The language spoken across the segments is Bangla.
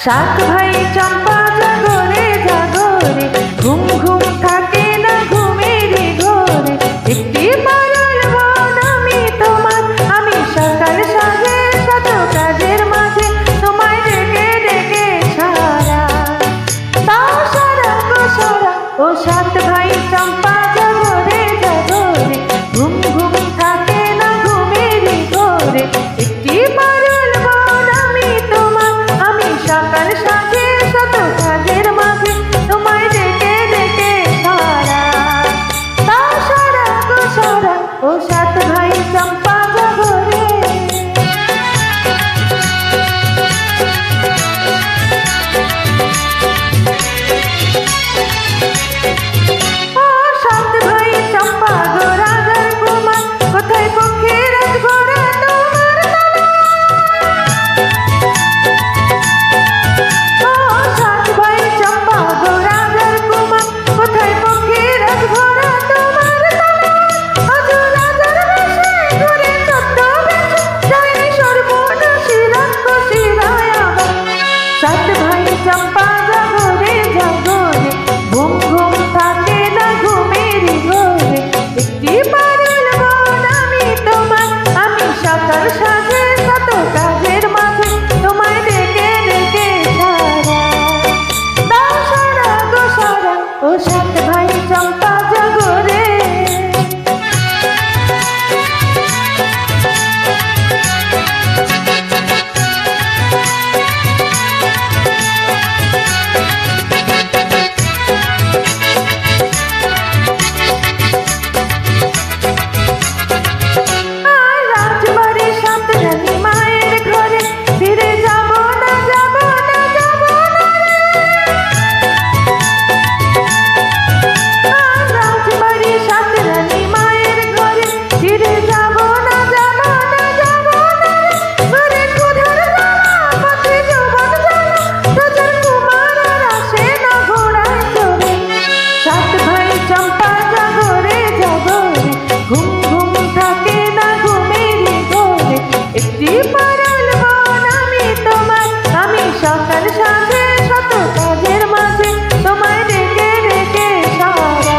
সাত ভাই চম্পা জাগরে জাগরে, ঘুম ঘুম থাকে না ঘুমের ঘরে। একটি পারুল বন আমি তোমার, আমি সকাল সাজে শত কাজের মাঝে তোমায় ডেকে ডেকে সারা। তাও সারা গো সারা, ও সাত ভাই চম্পা জাগরে জাগরে, ঘুম ঘুম থাকে না ঘুমের ঘরে। একটি পারুল বন আমি তোমার, আমি সকাল সাজে শত কাজের মাঝে তোমায় ডেকে ডেকে সারা। তাও সারা গো সারা, ও সাত ভাই চম্পা জাগরে। ও সাত ভাই চম্পা গো রাজার কুমার, কোথায় পক্ষের ঘোড়া তোমার তলা। ও সাত ভাই চম্পা গো রাজার কুমার, কোথায় পক্ষের ঘোড়া তোমার তলা। আজ রাজার বেশে ঘুরে ছদ্মবেশে, যায়নি সর্বনাশী রাক্ষসী রায়াবা। সাত ভাই চম্পা জাগরে জাগরে, ঘুম ঘুম থাকে না ঘুমের ঘরে। একটি পারুল বন আমি তোমার, আমি সকাল সাজে শত কাজের মাঝে তোমায় ডেকে ডেকে সারা। দাও সারা গো সারা, ও সাত ভাই চম্পা জাগরে। আর রাজবাড়ির সাত রানী মায়ের ঘরে, ফিরে যাব না যাব না যাব না রে। আর রাজবাড়ির সাত রানী মায়ের ঘরে, ফিরে যাব না যাব না যাব না রে। ঘরে ক্ষুধার জ্বালা, পথে যৌবন জ্বালা, রাজার কুমার আর আসে না ঘোড়ায় চড়ে। সাত ভাই চম্পা জাগরে জাগরে, ঘুম ঘুম থাকে না ঘুমের ঘরে। একটি পারুল বন আমি তোমার, আমি সকাল সাজে শত কাজের মাঝে তোমায় ডেকে ডেকে সারা।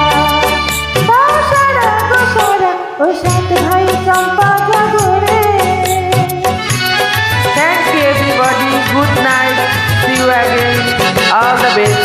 তাও সারা গো সারা, ও সাত ভাই চম্পা জাগরে। Thank you everybody. Good night. See you again. All the best.